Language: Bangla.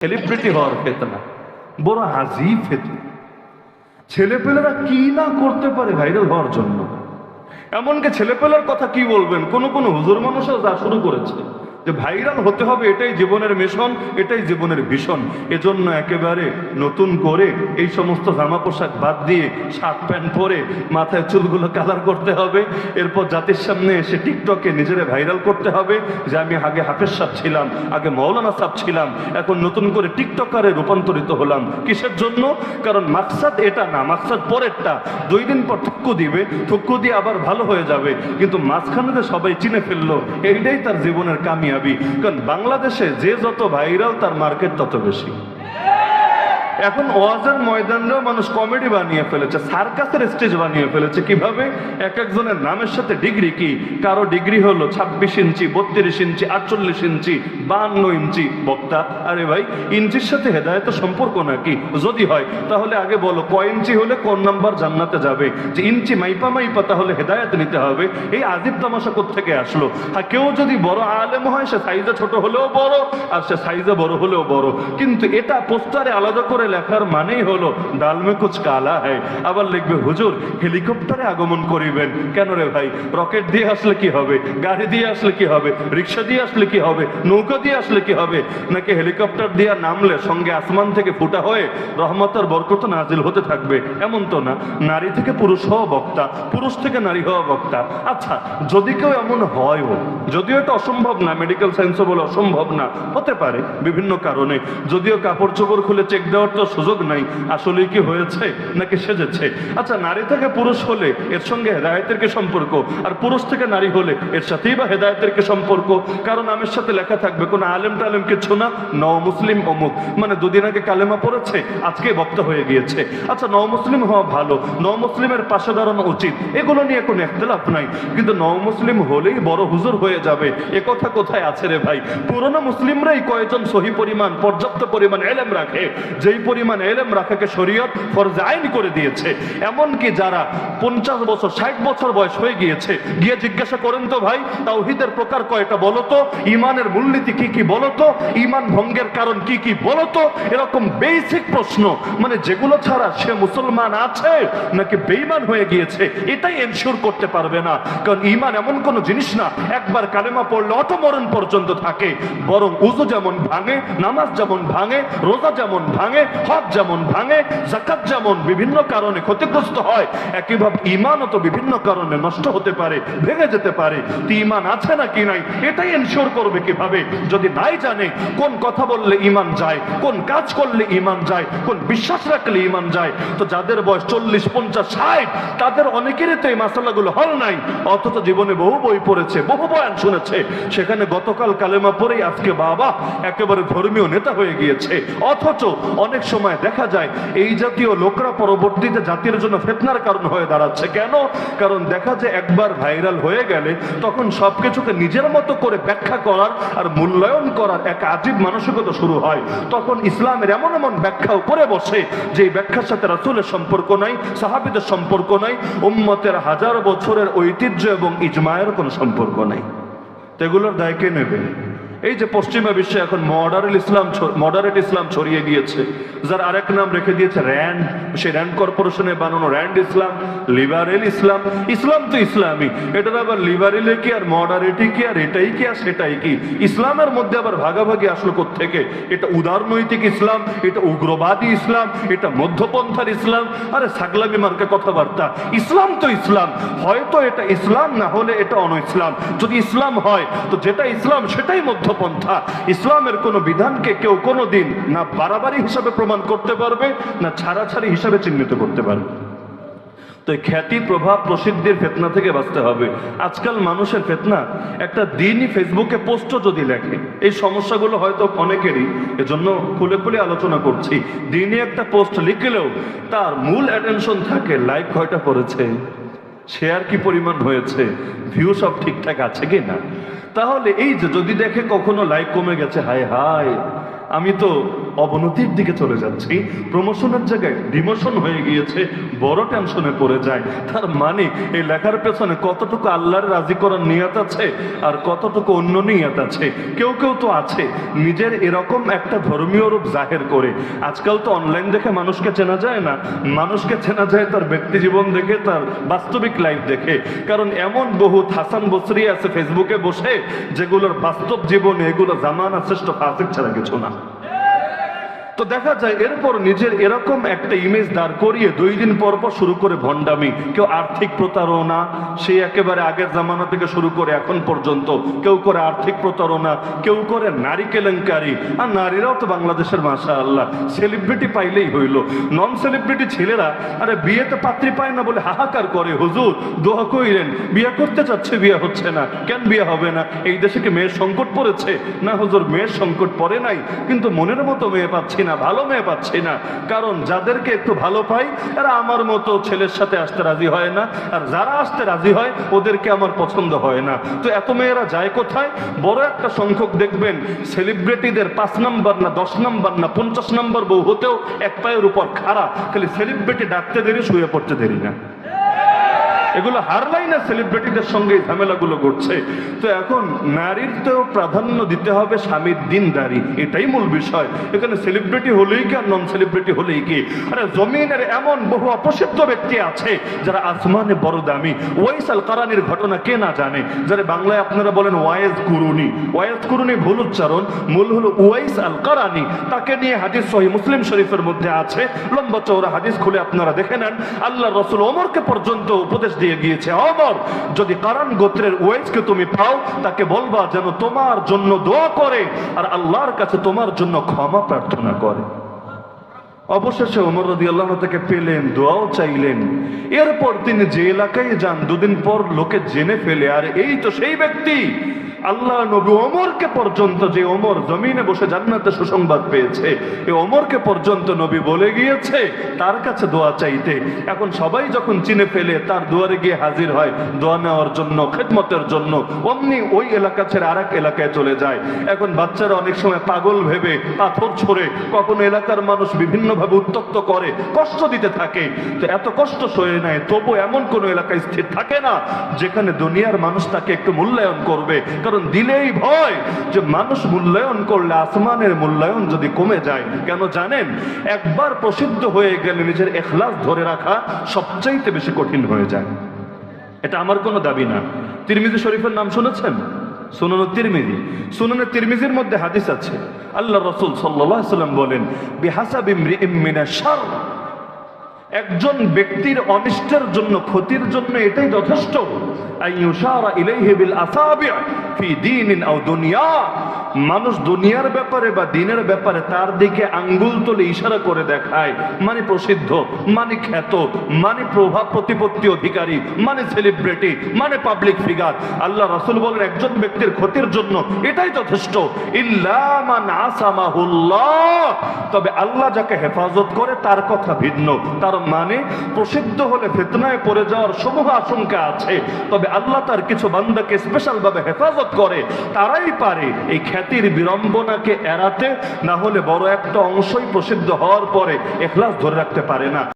সেলিব্রিটি হওয়ার ফেতনা বড় আজীব ফেতনা। ছেলেপেলেরা কি না করতে পারে ভাইরাল হওয়ার জন্য। এমনকি ছেলেপেলের কথা কি বলবেন, কোন কোন হুজুর মানুষও যা শুরু করেছে যে ভাইরাল হতে হবে, এটাই জীবনের মিশন, এটাই জীবনের ভীষণ। এজন্য একেবারে নতুন করে এই সমস্ত জামা পোশাক বাদ দিয়ে শার্ট প্যান্ট পরে মাথায় চুলগুলো কালার করতে হবে, এরপর জাতির সামনে এসে টিকটকে নিজেরে ভাইরাল করতে হবে যে আমি আগে হাফেজ সাহেব ছিলাম, আগে মৌলানা সাহেব ছিলাম, এখন নতুন করে টিকটকারে রূপান্তরিত হলাম। কিসের জন্য? কারণ মাকসাদ এটা না, মাকসাদ পরেরটা। 2 দিন পর থুক্কু দিবে, থুক্কু দিয়ে আবার ভালো হয়ে যাবে, কিন্তু মাঝখানে সবাই চিনে ফেললো, এইটাই তার জীবনের কামিয়াবি। কারণ বাংলাদেশে যে যত ভাইরাল তার মার্কেট তত বেশি। এখন ওয়াজের ময়দানটাও মানুষ কমেডি বানিয়ে ফেলেছে, সার্কাসের স্টেজ বানিয়ে ফেলেছে। কিভাবে? এক একজনের নামের সাথে ডিগ্রি কি, কারো ডিগ্রি হলো 26 ইঞ্চি, 32 ইঞ্চি, 48 ইঞ্চি, 52 ইঞ্চি। বক্তা, আরে ভাই ইঞ্চির সাথে হেদায়েতের সম্পর্ক নাকি? যদি হয় তাহলে আগে বলো কয় ইঞ্চি হলে কোন নাম্বার জান্নাতে যাবে। যে ইঞ্চি মাইপা মাইপা তাহলে হেদায়েত নিতে হবে, এই আজীব তামাশা কোত্থেকে আসলো? আর কেউ যদি বড় আলেম হয় সে সাইজে ছোট হলেও বড়, আর সে সাইজে বড় হলেও বড়, কিন্তু এটা পোস্টারে আলাদা করে লেখার মানেই হলো ডাল মে কুছ কালা হ্যায়। আবার লিখবে হুজুর হেলিকপ্টারে আগমন করিবেন। কেন রে ভাই? রকেট দিয়ে আসলে কি হবে? গাড়ি দিয়ে আসলে কি হবে? রিক্সা দিয়ে আসলে কি হবে? নৌকা দিয়ে আসলে কি হবে? নাকি হেলিকপ্টার দিয়ে নামলে সঙ্গে আসমান থেকে ফুটা হয়ে রহমতের বরকত নাজিল হতে থাকবে? এমন তো না। নারী থেকে পুরুষ হওয়া বক্তা, পুরুষ থেকে নারী হওয়া বক্তা। আচ্ছা, যদি কেউ এমন হয়ও, যদিও এটা অসম্ভব না, মেডিকেল সায়েন্সও বলে অসম্ভব না, হতে পারে বিভিন্ন কারণে, যদিও কাপড় চোপড় খুলে চেক দেওয়ার তো সুযোগ নাই আসলে কি হয়েছে নাকি সেজেছে। আচ্ছা, নারী থেকে পুরুষ হলে এর সঙ্গে হেদায়েতের কি সম্পর্ক? আর পুরুষ থেকে নারী হলে এর সাথেই বা হেদায়েতের কি সম্পর্ক? কারণ নামের সাথে লেখা থাকবে কোন আলেম টালেম কিছু না, নও মুসলিম অমুক, মানে দুদিন আগে কালেমা পড়েছে আজকে বক্তা হয়ে গিয়েছে। আচ্ছা, নও মুসলিম হওয়া ভালো, নও মুসলিমের পাশে দাঁড়ানো উচিত, এগুলো নিয়ে কোনো ইখতিলাফ নাই, কিন্তু নও মুসলিম হলেই বড় হুজুর হয়ে যাবে এ কথা কোথায় আছে রে ভাই? পুরনো মুসলিমরাই কয়েকজন সহি পরিমাণ পর্যাপ্ত পরিমাণ এলেম রাখে, যেই পরিমাণ এলেম রাখাকে শরীয়ত ফরজে আইন করে দিয়েছে। এমনকি যারা 50 বছর 60 বছর বয়স হয়ে গিয়েছে, গিয়ে জিজ্ঞাসা করেন তো ভাই তাওহীদের প্রকার কয়টা বলো তো, ইমানের মূলনীতি কি কি বলো তো, ইমান ভঙ্গের কারণ কি কি বলো তো, এরকম বেসিক প্রশ্ন, মানে যেগুলো ছাড়া সে মুসলমান আছে নাকি বেঈমান হয়ে গিয়েছে এটাই এনশিওর করতে পারবে না। কারণ ইমান এমন কোন জিনিস না একবার কালেমা পড়লে অটো মরণ পর্যন্ত থাকে, বরং উযু যেমন ভাঙে, নামাজ যেমন ভাঙে, রোজা যেমন ভাঙে, হজ যেমন ভাঙে, যাকাত যেমন বিভিন্ন কারণে ক্ষতিগ্রস্ত হয়, একইভাবে ঈমানও তো বিভিন্ন কারণে নষ্ট হতে পারে, ভেঙে যেতে পারে। তো ঈমান আছে নাকি নাই এটাই এনশিওর করবে কিভাবে? যদি নাই জানে কোন কথা বললে ঈমান যায়, কোন কাজ করলে ঈমান যায়, কোন বিশ্বাস রাখলে ঈমান যায়, তো যাদের বয়স 40, 50, 60 তাদের অনেকেরই তো এই মাসালাগুলো হল নাই, অথচ জীবনে বহু বই পড়েছে, বহু বয়ান শুনেছে, সেখানে গতকাল কালেমা পড়েই আজকে বাবা একেবারে ধর্মীয় নেতা হয়ে গিয়েছে। অথচ অনেক সময় দেখা যায় এই জাতীয় লোকরা পরবর্তীতে জাতির জন্য ফিতনার কারণ হয়ে দাঁড়াচ্ছে। কেন? কারণ দেখা যায় একবার ভাইরাল হয়ে গেলে তখন সবকিছুকে নিজের মতো করে ব্যাখ্যা করার আর মূল্যায়ন করার এক আজীব মানসিকতা শুরু হয়। তখন ইসলামের এমন এমন ব্যাখ্যাও করে বসে যে ব্যাখ্যার সাথে রাসূলের সম্পর্ক নাই, সাহাবীদের সম্পর্ক নাই, উম্মতের হাজার বছরের ঐতিহ্য এবং ইজমায়ের কোনো সম্পর্ক নাই। তো এগুলোর দায় কে নেবে? এই যে পশ্চিমা বিশ্বে এখন মডারেট ইসলাম ছড়িয়ে গিয়েছে, যার আরেক নাম রেখে দিয়েছে র্যান্ড, সেই র্যান্ড কর্পোরেশনে বানানো র্যান্ড ইসলাম, লিবারেল ইসলাম। ইসলাম তো ইসলামই, এটার আবার লিবারেলে কি আর মডারেটই কি আর এটাই কি আর সেটাই কি? ইসলামের মধ্যে আবার ভাগাভাগি আসলো কোত্থেকে? এটা উদারনৈতিক ইসলাম, এটা উগ্রবাদী ইসলাম, এটা মধ্যপন্থার ইসলাম। আরে ছাগলামি মার্কা কথাবার্তা। ইসলাম তো ইসলাম, হয়তো এটা ইসলাম না হলে এটা অন ইসলাম। যদি ইসলাম হয় তো যেটা ইসলাম সেটাই মধ্যপন্থা। ইসলামের কোন বিধানকে কেউ কোনোদিন না বাড়াবাড়ি হিসাবে প্রমাণ করতে পারবে, না ছাড়াছাড়ি হিসাবে চিহ্নিত করতে পারবে। তো খ্যাতি, প্রভাব, প্রসিদ্ধির ফিতনা থেকে বাঁচতে হবে। আজকাল মানুষের ফিতনা, একটা দিনই ফেসবুকে পোস্টও যদি লেখে, এই সমস্যাগুলো হয়তো অনেকেরই, এজন্য খুলে খুলে আলোচনা করছি। দিনই একটা পোস্ট লিখলেও তার মূল অ্যাটেনশন থাকে লাইক কয়টা পড়েছে, শেয়ার কি পরিমাণ হয়েছে, ভিউ সব ঠিকঠাক আছে কি না। তাহলে এই যে যদি দেখে কখনো লাইক কমে গেছে, হায় হায় আমি তো অবনতির দিকে চলে যাচ্ছি, প্রমোশনের জায়গায় ডিমোশন হয়ে গিয়েছে, বড় টেনশনে পড়ে যায়। তার মানে এই লেখার পেছনে কতটুকু আল্লাহর রাজি করার নিয়ত আছে আর কতটুকু অন্য নিয়ত আছে। কেউ কেউ তো আছে নিজের এরকম একটা ধর্মীয় রূপ জাহের করে। আজকাল তো অনলাইন দেখে মানুষকে চেনা যায় না, মানুষকে চেনা যায় তার ব্যক্তি জীবন দেখে, তার বাস্তবিক লাইফ দেখে। কারণ এমন বহুত হাসান বসরি আছে ফেসবুকে বসে, যেগুলোর বাস্তব জীবনে এগুলো জামানা শ্রেষ্ঠ ফাসিক ছাড়া কিছু না। তো দেখা যায় এরপর নিজের এরকম একটা ইমেজ দাঁড় করিয়ে 2 দিন পর পর শুরু করে ভণ্ডামি। কেউ আর্থিক প্রতারণা, সে একেবারে আগের জামানা থেকে শুরু করে এখন পর্যন্ত কেউ করে আর্থিক প্রতারণা, কেউ করে নারী কেলেঙ্কারি। আর নারীরাও তো বাংলাদেশের মাশাআল্লাহ সেলিব্রিটি পাইলেই হইল। নন সেলিব্রিটি ছেলেরা আরে বিয়েতে পাত্রী পায় না বলে হাহাকার করে, হুজুর দোয়া কইরেন, বিয়ে করতে চাচ্ছে বিয়ে হচ্ছে না, কেন বিয়ে হবে না? এই দেশে কি মেয়ের সংকট পড়েছে? না হুজুর, মেয়ের সংকট পড়ে নাই, কিন্তু মনের মতো মেয়ে পাচ্ছি না, ভালো মেয়ে পাচ্ছি না। কারণ যাদেরকে একটু ভালো পাই এরা আমার মতো ছেলের সাথে আসতে রাজি হয় না, আর যারা আসতে রাজি হয় ওদেরকে আমার পছন্দ হয় না। তো এত মেয়েরা যায় কোথায়? বড় একটা সংখ্যক দেখবেন সেলিব্রিটিদের 5 নাম্বার না 10 নাম্বার না 50 নাম্বার বউ হতেও এক পায়ের উপর খাড়া, খালি সেলিব্রিটি ডাকতে দেরি, শুয়ে পড়তে দেরি না। এগুলো হারলাই না, সেলিব্রিটিদের সঙ্গে ঝামেলাগুলো ঘটছে। তো এখন নারীর তো প্রাধান্য দিতে হবে স্বামীর দিনদারি, এটাই মূল বিষয়। এখানে সেলিব্রিটি হলেই কি আর নন সেলিব্রিটি হলেই কি? আরে জমিনের এমন বহু অপ্রসিদ্ধ ব্যক্তি আছে যারা আসমানে বড় দামি। ওয়াইস আল কারানির ঘটনা কে না জানে? যারা বাংলায় আপনারা বলেন ওয়াইজ কুরুনি, ওয়াইজ কুরুনি ভুল উচ্চারণ, মূল হলো ওয়াইস আল কারানি। তাকে নিয়ে হাদিস সহিহ মুসলিম শরীফের মধ্যে আছে, লম্বা চওড়া হাদিস খুলে আপনারা দেখে নেন। আল্লাহ রাসূল ওমরকে পর্যন্ত উপদেশ দিয়ে গিয়েছে, ওমর যদি কারান গোত্রের ওয়াইসকে তুমি পাও তাকে বলবা যেন তোমার জন্য দোয়া করে আর আল্লাহর কাছে তোমার জন্য ক্ষমা প্রার্থনা করে। অবশেষে ওমর রাদিয়াল্লাহু আনহু তাকে পেলেন, দোয়াও চাইলেন। এরপর তিনি যে এলাকায় যান 2 দিন পর লোকে জেনে ফেলে আর এই তো সেই ব্যক্তি আল্লাহ নবী ওমরকে পর্যন্ত, যে ওমর জমিনে বসে জান্নাতে সুসংবাদ পেয়েছে, এই ওমরকে পর্যন্ত নবী বলে গিয়েছে তার কাছে দোয়া চাইতে। এখন সবাই যখন চিনে ফেলে তার দুয়ারে গিয়ে হাজির হয় দোয়া নেওয়ার জন্য, খেদমতের জন্য, অমনি ওই এলাকা ছেড়ে আরেক এলাকায় চলে যায়। এখন বাচ্চারা অনেক সময় পাগল ভেবে পাথর ছোড়ে, কখনো এলাকার মানুষ বিভিন্নভাবে উত্তক্ত করে, কষ্ট দিতে থাকে। তো এত কষ্ট সয়ে নেয়, তবু এমন কোন এলাকায় স্থির থাকে না যেখানে দুনিয়ার মানুষ তাকে একটু মূল্যায়ন করবে। কারণ দিলেই ভয় যে মানুষ মূল্যায়ন করলে আসমানের মূল্যায়ন যদি কমে যায়। কেন জানেন? একবার প্রসিদ্ধ হয়ে গেলে নিজের ইখলাস ধরে রাখা সবচাইতে বেশি কঠিন হয়ে যায়। এটা আমার কোনো দাবি না। তিরমিজি শরীফের নাম শুনেছেন? সুনান তিরমিজি, সুনান তিরমিজির মধ্যে হাদিস আছে, আল্লাহ রাসূল সাল্লাল্লাহু আলাইহি ওয়াসাল্লাম বলেন, বিহাসাবি ইমরিইম মিনাশ শার, একজন ব্যক্তির অনিষ্টের জন্য, ক্ষতির জন্য এটাই যথেষ্ট, আইয়ুশারা ইলাইহি বিল আসাবি' ফি দীনিন আও দুনিয়া, মানুষ দুনিয়ার ব্যাপারে বা দিনের ব্যাপারে তার দিকে আঙ্গুল তুলে ইশারা করে দেখায়, মানে প্রসিদ্ধ, মানে খ্যাত, মানে প্রভাব প্রতিপত্তি অধিকারী, মানে সেলিব্রিটি, মানে পাবলিক ফিগার। আল্লাহ রাসূল বলেন একজন ব্যক্তির ক্ষতির জন্য এটাই যথেষ্ট, ইল্লা মান আসামাহুল্লাহ, তবে আল্লাহ যাকে হেফাজত করে তার কথা ভিন্ন। তার মানে প্রসিদ্ধ হলে ফিতনায় পড়ে যাওয়ার সমূহ আশঙ্কা আছে, তবে আল্লাহ তার কিছু বান্দাকে স্পেশাল ভাবে হেফাজত করে, তারাই পারে এই খ্যাতির বিড়ম্বনাকে এড়াতে। না হলে বড় একটা অংশই প্রসিদ্ধ হওয়ার পরে ইখলাস ধরে রাখতে পারে না।